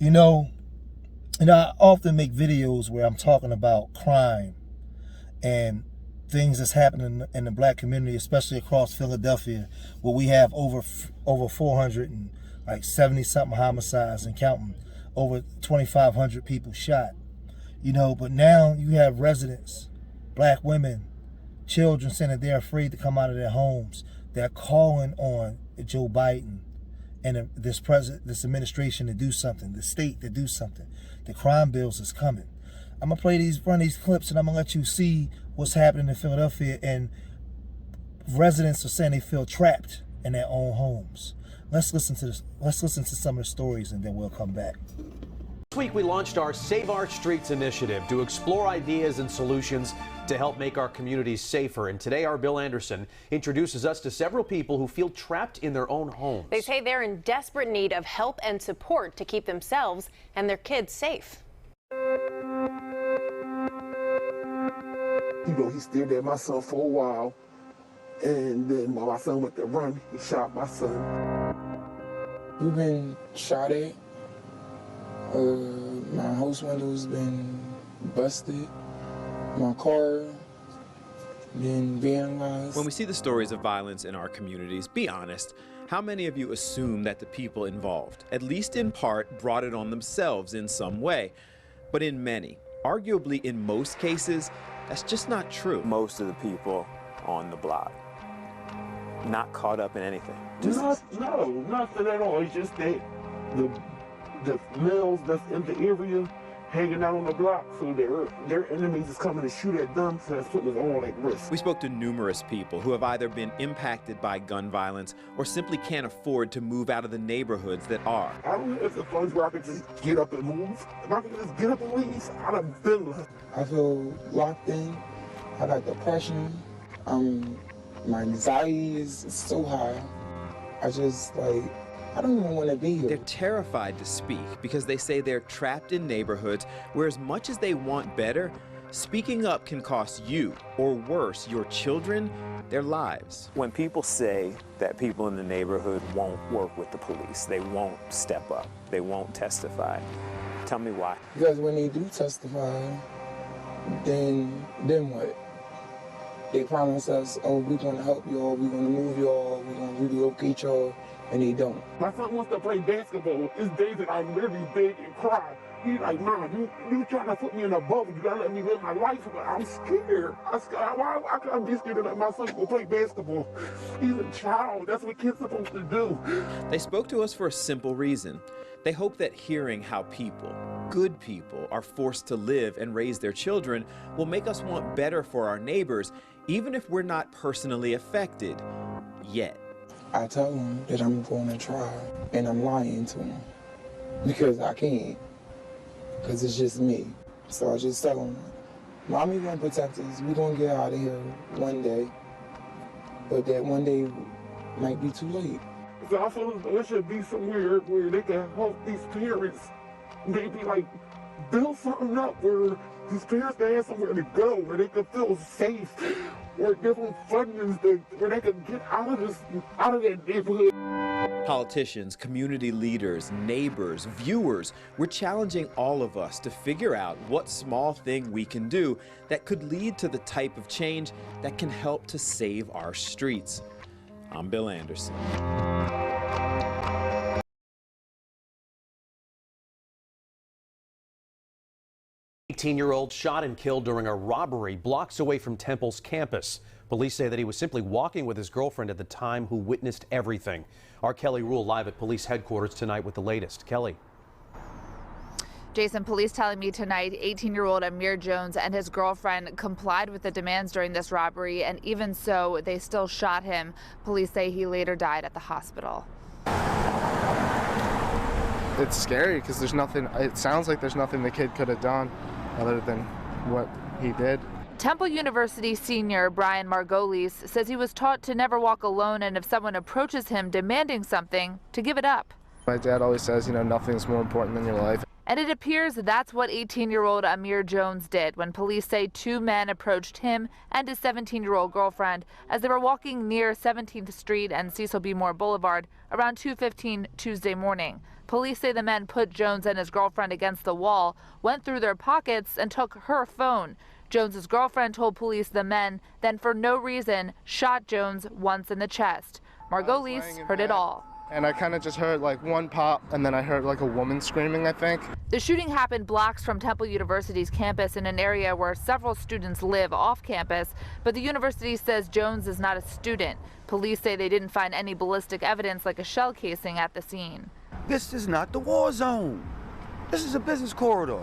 You know, and I often make videos where I'm talking about crime and things that's happening in the black community, especially across Philadelphia, where we have over 470 something homicides and counting, over 2,500 people shot. You know, but now you have residents, black women, children saying that they're afraid to come out of their homes. They're calling on Joe Biden and this administration to do something, the state to do something. The crime bills is coming. I'm gonna run these clips, and I'm gonna let you see what's happening in Philadelphia. And residents are saying they feel trapped in their own homes. Let's listen to this. Let's listen to some of the stories, and then we'll come back. This week we launched our Save Our Streets initiative to explore ideas and solutions to help make our communities safer. And today our Bill Anderson introduces us to several people who feel trapped in their own homes. They say they're in desperate need of help and support to keep themselves and their kids safe. You know, he stared at my son for a while, and then while my son went to run, he shot my son. We've been shot at. My house window's been busted. My car been vandalized. When we see the stories of violence in our communities, be honest, how many of you assume that the people involved, at least in part, brought it on themselves in some way? But in many, arguably in most cases, that's just not true. Most of the people on the block, not caught up in anything. No, nothing at all. It's just that the males that's in the area hanging out on the block, so their enemies is coming to shoot at them, so that's putting us all at risk. We spoke to numerous people who have either been impacted by gun violence or simply can't afford to move out of the neighborhoods that are. I don't know if the funds where I could just get up and move. If I could just get up and leave, I'd have been left. I feel locked in. I got depression. My anxiety is so high. I don't even want to be here. They're terrified to speak because they say they're trapped in neighborhoods where, as much as they want better, speaking up can cost you, or worse, your children, their lives. When people say that people in the neighborhood won't work with the police, they won't step up, they won't testify, tell me why. Because when they do testify, then what? They promise us, oh, we're going to help y'all, we're going to move y'all, we're going to relocate y'all, and they don't. My son wants to play basketball. It's days that I literally beg and cry. He's like, Mom, you trying to put me in a bubble. You gotta let me live my life, but I'm scared. Why can't I be scared to let my son go play basketball? He's a child. That's what kids are supposed to do. They spoke to us for a simple reason. They hope that hearing how people, good people, are forced to live and raise their children will make us want better for our neighbors, even if we're not personally affected yet. I tell them that I'm going to try, and I'm lying to them because I can't, because it's just me. So I just tell them, Mommy gonna protect us. We're gonna get out of here one day, but that one day might be too late. So I feel there should be somewhere where they can help these parents, maybe like build something up where these parents can have somewhere to go, where they can feel safe, or give them fundings where they can get out of that neighborhood. Politicians, community leaders, neighbors, viewers, we're challenging all of us to figure out what small thing we can do that could lead to the type of change that can help to save our streets. I'm Bill Anderson. 18-year-old shot and killed during a robbery blocks away from Temple's campus. Police say that he was simply walking with his girlfriend at the time, who witnessed everything. Our Kelly Rule live at police headquarters tonight with the latest. Kelly. Jason, police telling me tonight 18-year-old Amir Jones and his girlfriend complied with the demands during this robbery, and even so, they still shot him. Police say he later died at the hospital. It's scary because there's nothing, it sounds like there's nothing the kid could have done other than what he did. Temple University senior Brian Margolis says he was taught to never walk alone, and if someone approaches him demanding something, to give it up. My dad always says, nothing's more important than your life. And it appears that's what 18-year-old Amir Jones did when police say two men approached him and his 17-year-old girlfriend as they were walking near 17th Street and Cecil B. Moore Boulevard around 2:15 Tuesday morning. Police say the men put Jones and his girlfriend against the wall, went through their pockets, and took her phone. Jones's girlfriend told police the men then, for no reason, shot Jones once in the chest. Margot Lease heard it all. And I kind of just heard like one pop, and then I heard like a woman screaming, I think. The shooting happened blocks from Temple University's campus in an area where several students live off campus, but the university says Jones is not a student. Police say they didn't find any ballistic evidence like a shell casing at the scene. This is not the war zone. This is a business corridor.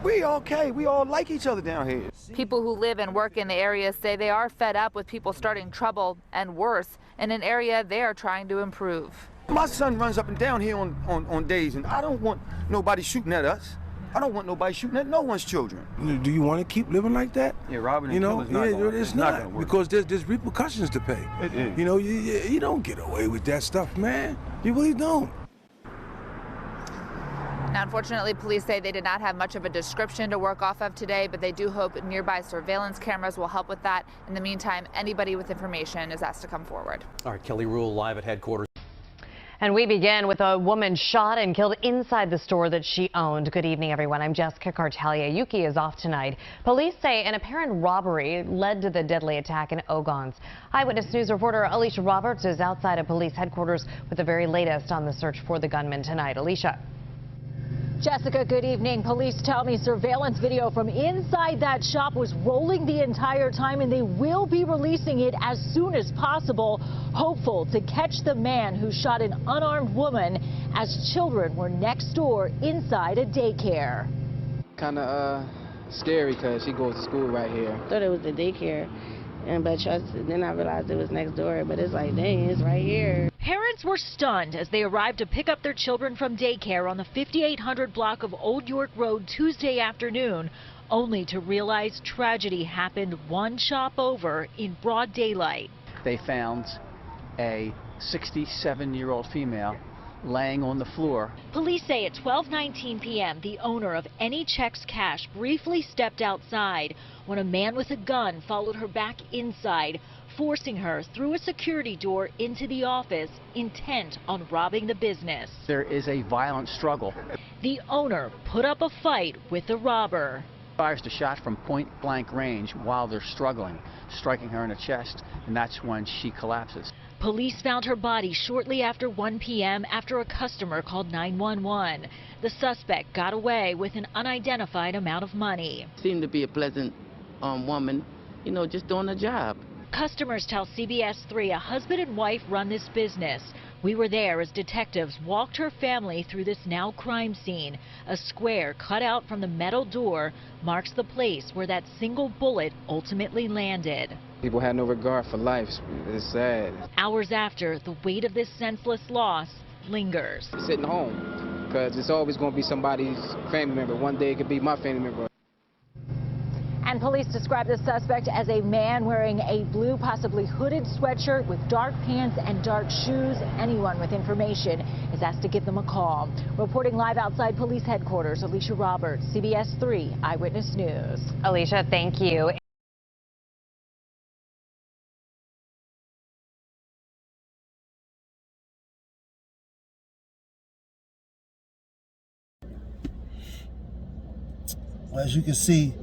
We okay. We all like each other down here. People who live and work in the area say they are fed up with people starting trouble, and worse, in an area they are trying to improve. My son runs up and down here on days, and I don't want nobody shooting at us. I don't want nobody shooting at no one's children. Do you want to keep living like that? Yeah, robbing and killing is not gonna work. It's not because there's repercussions to pay. It is. You don't get away with that stuff, man. You really don't. Now, unfortunately, police say they did not have much of a description to work off of today, but they do hope nearby surveillance cameras will help with that. In the meantime, anybody with information is asked to come forward. All right, Kelly Rule live at headquarters. And we begin with a woman shot and killed inside the store that she owned. Good evening, everyone. I'm Jessica Cartalia. Yuki is off tonight. Police say an apparent robbery led to the deadly attack in Ogons. Eyewitness News reporter Alicia Roberts is outside of police headquarters with the very latest on the search for the gunman tonight. Alicia. Jessica, good evening. Police tell me surveillance video from inside that shop was rolling the entire time, and they will be releasing it as soon as possible, hopeful to catch the man who shot an unarmed woman as children were next door inside a daycare. Kind of scary because she goes to school right here. Thought it was the daycare, but then I realized it was next door, but it's like, dang, it's right here. Parents were stunned as they arrived to pick up their children from daycare on the 5800 block of Old York Road Tuesday afternoon, only to realize tragedy happened one shop over in broad daylight. They found a 67-year-old female laying on the floor. Police say at 12:19 p.m. the owner of Any Checks Cash briefly stepped outside when a man with a gun followed her back inside, forcing her through a security door into the office, intent on robbing the business. There is a violent struggle. The owner put up a fight with the robber. Fires the shot from point-blank range while they're struggling, striking her in the chest, and that's when she collapses. Police found her body shortly after 1 p.m. after a customer called 911. The suspect got away with an unidentified amount of money. Seemed to be a pleasant woman, just doing a job. Customers tell CBS 3 a husband and wife run this business. We were there as detectives walked her family through this now crime scene. A square cut out from the metal door marks the place where that single bullet ultimately landed. People had no regard for life. It's sad. Hours after, the weight of this senseless loss lingers. Sitting home, because it's always going to be somebody's family member. One day it could be my family member. And police describe the suspect as a man wearing a blue, possibly hooded sweatshirt with dark pants and dark shoes. Anyone with information is asked to give them a call. Reporting live outside police headquarters, Alicia Roberts, CBS 3 Eyewitness News. Alicia, thank you. As you can see,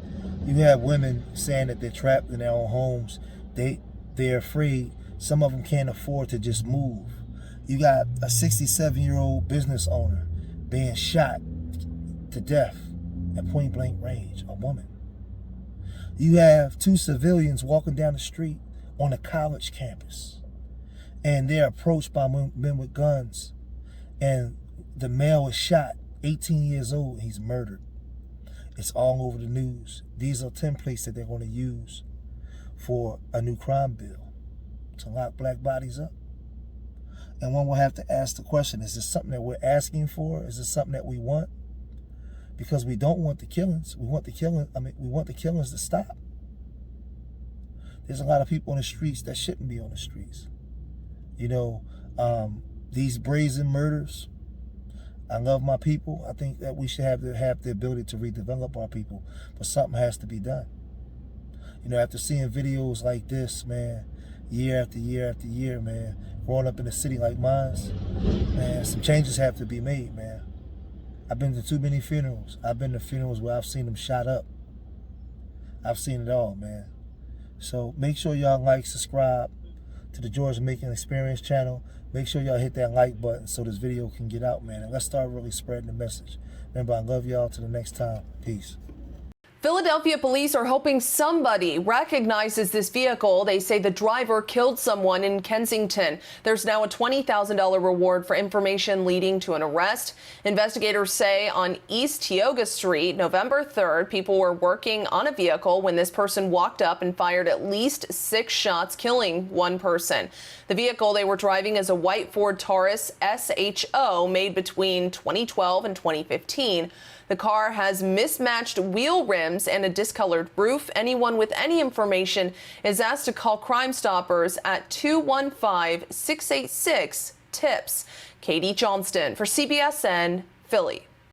you have women saying that they're trapped in their own homes. They're afraid. Some of them can't afford to just move. You got a 67-year-old business owner being shot to death at point blank range, a woman. You have two civilians walking down the street on a college campus, and they're approached by men with guns, and the male is shot, 18 years old, he's murdered. It's all over the news. These are templates that they're going to use for a new crime bill to lock black bodies up. And one will have to ask the question, is this something that we're asking for? Is this something that we want? Because we don't want the killings. We want the killings to stop. There's a lot of people on the streets that shouldn't be on the streets. These brazen murders, I love my people. I think that we should have the ability to redevelop our people, but something has to be done. You know, after seeing videos like this, man, year after year after year, man, growing up in a city like mine, man, some changes have to be made, man. I've been to too many funerals. I've been to funerals where I've seen them shot up. I've seen it all, man. So make sure y'all like, subscribe to the George Macon Experience channel. Make sure y'all hit that like button so this video can get out, man. And let's start really spreading the message. Remember, I love y'all. Till the next time. Peace. Philadelphia police are hoping somebody recognizes this vehicle. They say the driver killed someone in Kensington. There's now a $20,000 reward for information leading to an arrest. Investigators say on East Tioga Street, November 3rd, people were working on a vehicle when this person walked up and fired at least 6 shots, killing one person. The vehicle they were driving is a white Ford Taurus SHO made between 2012 and 2015. The car has mismatched wheel rims and a discolored roof. Anyone with any information is asked to call Crime Stoppers at 215-686-TIPS. Katie Johnston for CBSN, Philly.